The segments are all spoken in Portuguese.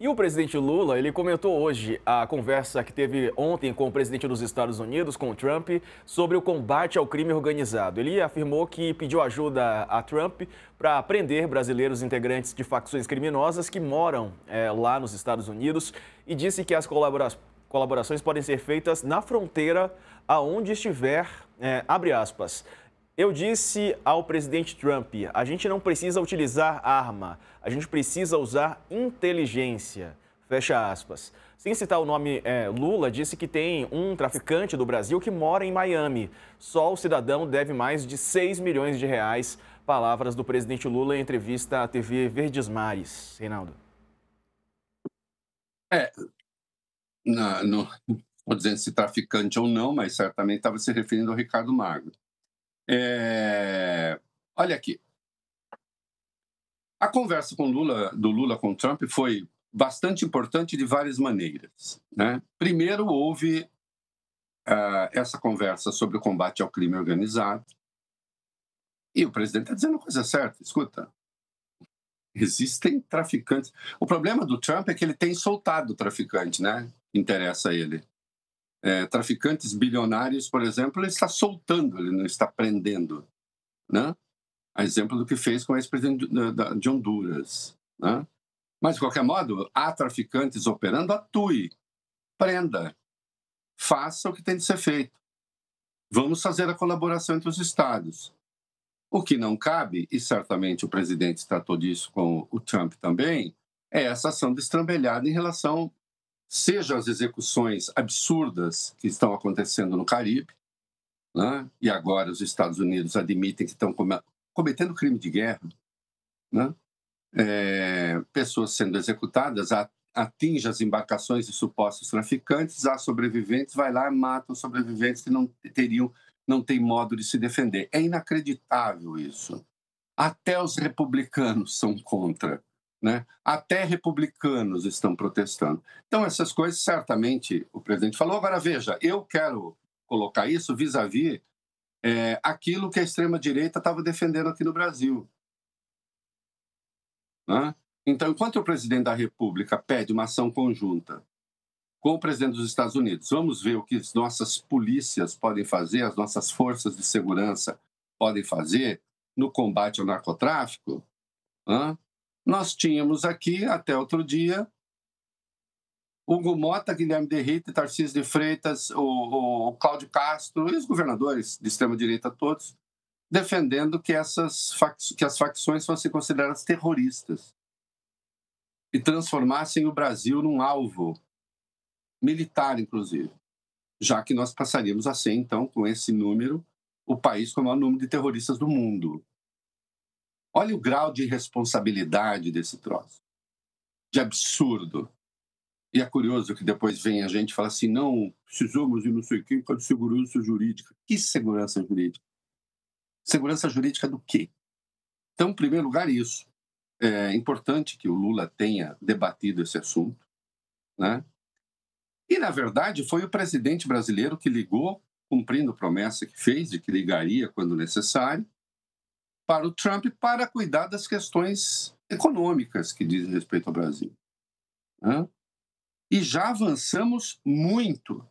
E o presidente Lula, ele comentou hoje a conversa que teve ontem com o presidente dos Estados Unidos, com o Trump, sobre o combate ao crime organizado. Ele afirmou que pediu ajuda a Trump para prender brasileiros integrantes de facções criminosas que moram lá nos Estados Unidos e disse que as colaborações podem ser feitas na fronteira aonde estiver, abre aspas. Eu disse ao presidente Trump, a gente não precisa utilizar arma, a gente precisa usar inteligência, fecha aspas. Sem citar o nome, Lula disse que tem um traficante do Brasil que mora em Miami. Só o cidadão deve mais de 6 milhões de reais. Palavras do presidente Lula em entrevista à TV Verdes Mares. Reinaldo. Não vou dizer se traficante ou não, mas certamente estava se referindo ao Ricardo Magro. Olha aqui. A conversa do Lula com Trump foi bastante importante de várias maneiras, né? Primeiro, houve essa conversa sobre o combate ao crime organizado. E o presidente está dizendo a coisa certa. Escuta, existem traficantes. O problema do Trump é que ele tem soltado o traficante, né? Interessa a ele. Traficantes bilionários, por exemplo, ele está soltando, ele não está prendendo, né? A exemplo do que fez com o ex-presidente de Honduras, né? Mas, de qualquer modo, há traficantes operando, atue, prenda, faça o que tem de ser feito. Vamos fazer a colaboração entre os estados. O que não cabe, e certamente o presidente tratou disso com o Trump também, é essa ação destrambelhada em relação, seja as execuções absurdas que estão acontecendo no Caribe, né? E agora os Estados Unidos admitem que estão cometendo crime de guerra, né? Pessoas sendo executadas, atinge as embarcações de supostos traficantes, há sobreviventes, vai lá e mata os sobreviventes que não têm modo de se defender. É inacreditável isso. Até os republicanos são contra, né? Até republicanos estão protestando. Então, essas coisas, certamente, o presidente falou. Agora, veja, eu quero colocar isso vis-à-vis aquilo que a extrema-direita estava defendendo aqui no Brasil, né? Então, enquanto o presidente da República pede uma ação conjunta com o presidente dos Estados Unidos, vamos ver o que as nossas polícias podem fazer, as nossas forças de segurança podem fazer no combate ao narcotráfico, né? Nós tínhamos aqui, até outro dia, Hugo Mota, Guilherme Derrita, Tarcísio de Freitas, o Cláudio Castro e os governadores de extrema-direita todos defendendo que as facções fossem consideradas terroristas e transformassem o Brasil num alvo militar, inclusive, já que nós passaríamos a ser, então, com esse número, o país com o maior número de terroristas do mundo. Olha o grau de irresponsabilidade desse troço, de absurdo. E é curioso que depois vem a gente e fala assim, não, precisamos de não sei quem para segurança jurídica. Que segurança jurídica? Segurança jurídica do quê? Então, em primeiro lugar, isso. É importante que o Lula tenha debatido esse assunto, né? E, na verdade, foi o presidente brasileiro que ligou, cumprindo a promessa que fez de que ligaria quando necessário, para o Trump para cuidar das questões econômicas que dizem respeito ao Brasil, né? E já avançamos muito,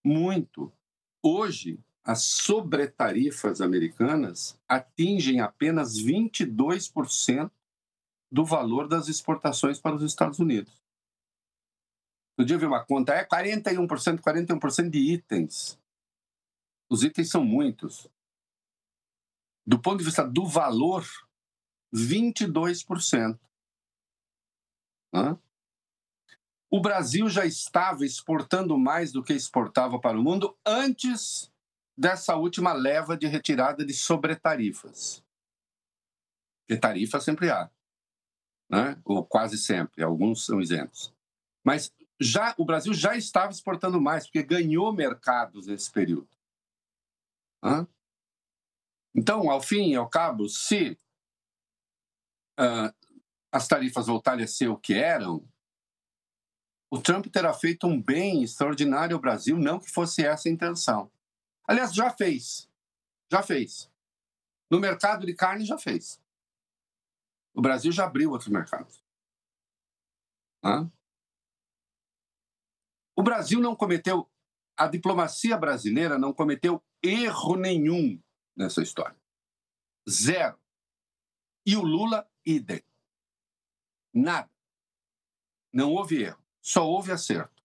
muito. Hoje, as sobretarifas americanas atingem apenas 22% do valor das exportações para os Estados Unidos. No dia eu vi uma conta, 41% de itens. Os itens são muitos. Do ponto de vista do valor, 22%. Né? O Brasil já estava exportando mais do que exportava para o mundo antes dessa última leva de retirada de sobretarifas. Porque tarifa sempre há, né? Ou quase sempre, alguns são isentos. Mas o Brasil já estava exportando mais, porque ganhou mercados nesse período. Né? Então, ao fim e ao cabo, se as tarifas voltarem a ser o que eram, o Trump terá feito um bem extraordinário ao Brasil, não que fosse essa a intenção. Aliás, já fez. Já fez. No mercado de carne, já fez. O Brasil já abriu outros mercados. Né? O Brasil não cometeu, a diplomacia brasileira não cometeu erro nenhum nessa história. Zero. E o Lula, idem. Nada. Não houve erro. Só houve acerto.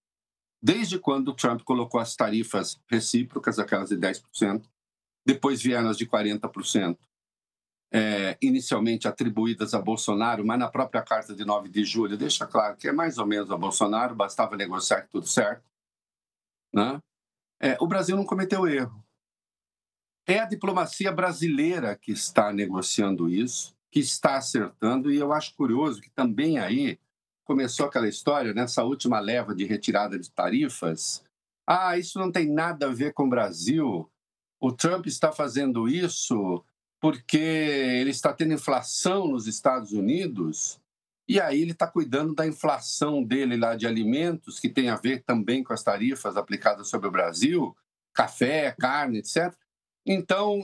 Desde quando o Trump colocou as tarifas recíprocas, aquelas de 10%, depois vieram as de 40%, inicialmente atribuídas a Bolsonaro, mas na própria carta de 9 de julho deixa claro que é mais ou menos a Bolsonaro, bastava negociar que tudo certo. Né? O Brasil não cometeu erro. É a diplomacia brasileira que está negociando isso, que está acertando, e eu acho curioso que também aí começou aquela história, nessa última leva de retirada de tarifas. Isso não tem nada a ver com o Brasil. O Trump está fazendo isso porque ele está tendo inflação nos Estados Unidos, e aí ele está cuidando da inflação dele lá de alimentos, que tem a ver também com as tarifas aplicadas sobre o Brasil, café, carne, etc. Então,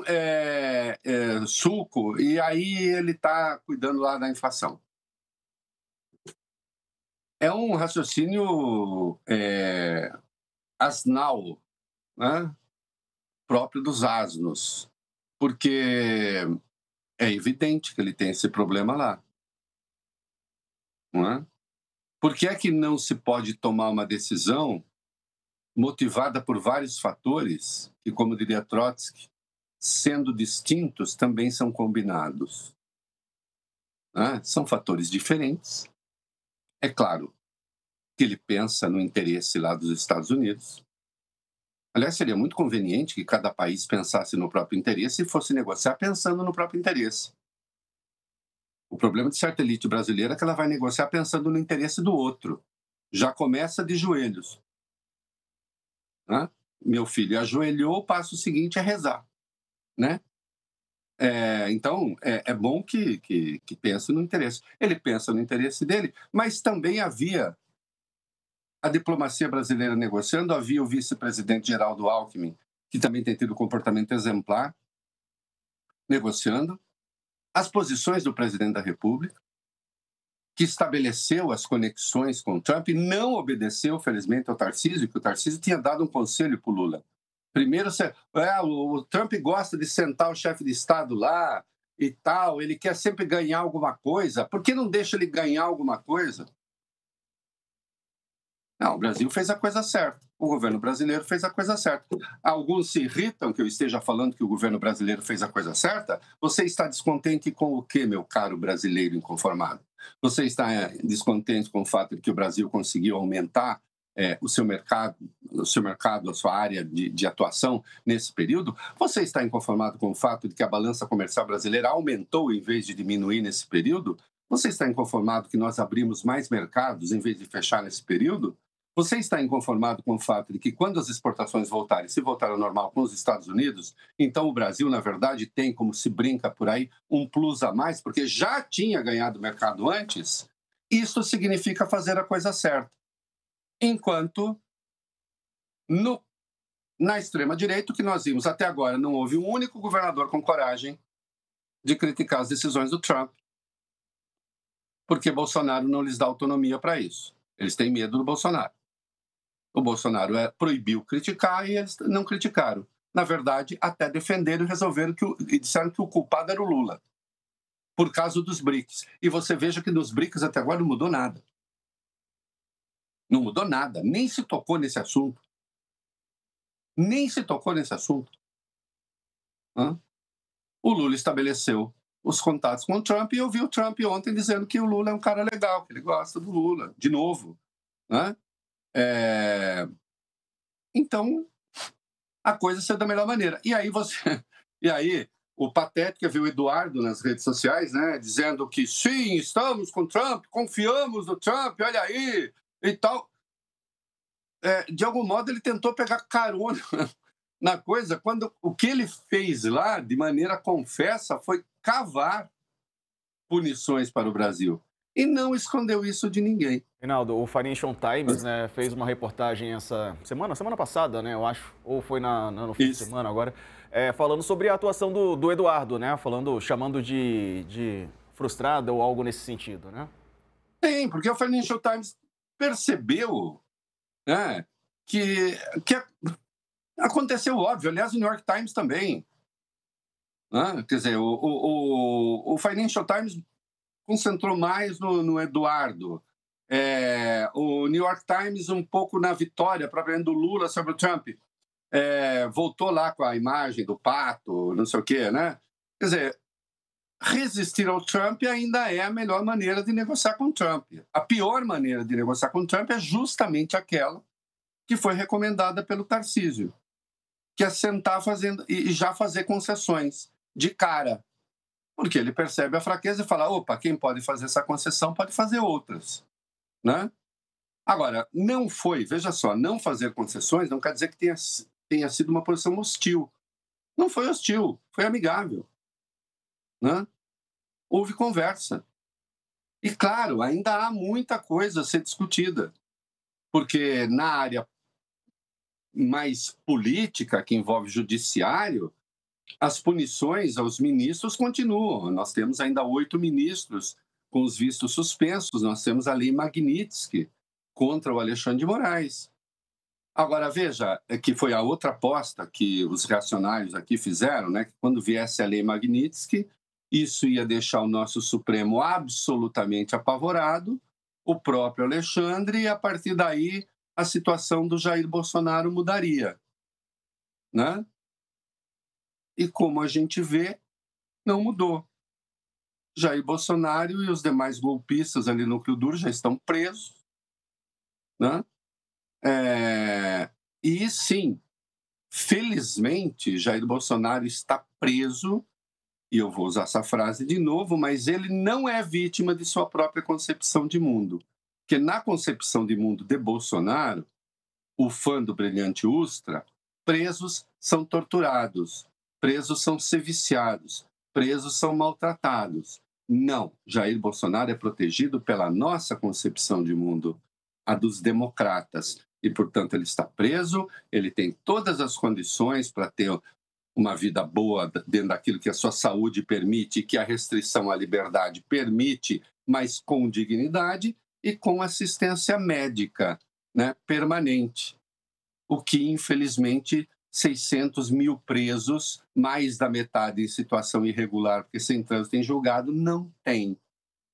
suco, e aí ele está cuidando lá da inflação. É um raciocínio asnal, né? Próprio dos asnos, porque é evidente que ele tem esse problema lá. Não é? Por que é que não se pode tomar uma decisão motivada por vários fatores que, como diria Trotsky, sendo distintos, também são combinados? São fatores diferentes. É claro que ele pensa no interesse lá dos Estados Unidos. Aliás, seria muito conveniente que cada país pensasse no próprio interesse e fosse negociar pensando no próprio interesse. O problema de certa elite brasileira é que ela vai negociar pensando no interesse do outro. Já começa de joelhos. Meu filho ajoelhou, o passo seguinte é rezar. Né? Então, é bom que pense no interesse. Ele pensa no interesse dele, mas também havia a diplomacia brasileira negociando, havia o vice-presidente Geraldo Alckmin, que também tem tido comportamento exemplar, negociando, as posições do presidente da República, que estabeleceu as conexões com Trump, não obedeceu, felizmente, ao Tarcísio, que o Tarcísio tinha dado um conselho para o Lula. Primeiro, o Trump gosta de sentar o chefe de Estado lá e tal, ele quer sempre ganhar alguma coisa, por que não deixa ele ganhar alguma coisa? Não, o Brasil fez a coisa certa. O governo brasileiro fez a coisa certa. Alguns se irritam que eu esteja falando que o governo brasileiro fez a coisa certa. Você está descontente com o quê, meu caro brasileiro inconformado? Você está descontente com o fato de que o Brasil conseguiu aumentar o seu mercado, a sua área de atuação nesse período? Você está inconformado com o fato de que a balança comercial brasileira aumentou em vez de diminuir nesse período? Você está inconformado que nós abrimos mais mercados em vez de fechar nesse período? Você está inconformado com o fato de que, quando as exportações voltarem, se voltar ao normal com os Estados Unidos, então o Brasil, na verdade, tem, como se brinca por aí, um plus a mais, porque já tinha ganhado mercado antes? Isso significa fazer a coisa certa. Enquanto, na extrema-direita, o que nós vimos até agora, não houve um único governador com coragem de criticar as decisões do Trump, porque Bolsonaro não lhes dá autonomia para isso. Eles têm medo do Bolsonaro. O Bolsonaro proibiu criticar e eles não criticaram. Na verdade, até defenderam e resolveram e disseram que o culpado era o Lula, por causa dos BRICS. E você veja que nos BRICS até agora não mudou nada. Não mudou nada, nem se tocou nesse assunto. Nem se tocou nesse assunto. O Lula estabeleceu os contatos com o Trump e eu vi o Trump ontem dizendo que o Lula é um cara legal, que ele gosta do Lula, de novo. Então, a coisa saiu da melhor maneira. E aí o patético viu o Eduardo nas redes sociais, né, dizendo que sim, estamos com o Trump, confiamos no Trump, olha aí, e tal. De algum modo, ele tentou pegar carona na coisa, quando o que ele fez lá, de maneira confessa, foi cavar punições para o Brasil. E não escondeu isso de ninguém. Reinaldo, o Financial Times, né, fez uma reportagem essa semana passada, né, eu acho, ou foi no fim de semana agora, falando sobre a atuação do Eduardo, né, chamando de frustrado ou algo nesse sentido, né? Sim, porque o Financial Times percebeu, né, que, que aconteceu óbvio. Aliás, o New York Times também. Né? Quer dizer, o Financial Times concentrou mais no Eduardo. O New York Times um pouco na vitória propriamente do Lula sobre o Trump. Voltou lá com a imagem do pato, não sei o quê, né? Quer dizer, resistir ao Trump ainda é a melhor maneira de negociar com o Trump. A pior maneira de negociar com o Trump é justamente aquela que foi recomendada pelo Tarcísio, que é sentar fazendo e já fazer concessões de cara, porque ele percebe a fraqueza e fala: opa, quem pode fazer essa concessão pode fazer outras, né? Agora, não foi, veja só, não fazer concessões não quer dizer que tenha sido uma posição hostil. Não foi hostil, foi amigável, né? Houve conversa. E, claro, ainda há muita coisa a ser discutida, porque na área mais política, que envolve judiciário, as punições aos ministros continuam. Nós temos ainda 8 ministros com os vistos suspensos, nós temos a lei Magnitsky contra o Alexandre de Moraes. Agora, veja, que foi a outra aposta que os reacionários aqui fizeram, né? Que quando viesse a lei Magnitsky, isso ia deixar o nosso Supremo absolutamente apavorado, o próprio Alexandre, e a partir daí a situação do Jair Bolsonaro mudaria, né? E como a gente vê, não mudou. Jair Bolsonaro e os demais golpistas ali no núcleo duro já estão presos, né? E sim, felizmente, Jair Bolsonaro está preso, e eu vou usar essa frase de novo, mas ele não é vítima de sua própria concepção de mundo. Porque na concepção de mundo de Bolsonaro, o fã do brilhante Ustra, presos são torturados, presos são seviciados, presos são maltratados. Não, Jair Bolsonaro é protegido pela nossa concepção de mundo, a dos democratas. E, portanto, ele está preso, ele tem todas as condições para ter uma vida boa dentro daquilo que a sua saúde permite, que a restrição à liberdade permite, mas com dignidade e com assistência médica, né, permanente. O que, infelizmente, 600 mil presos, mais da metade em situação irregular, porque sem trânsito em julgado, não tem,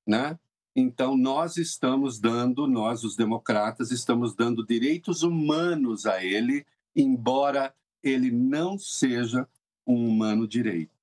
né? Então, nós, os democratas, estamos dando direitos humanos a ele, embora ele não seja um humano direito.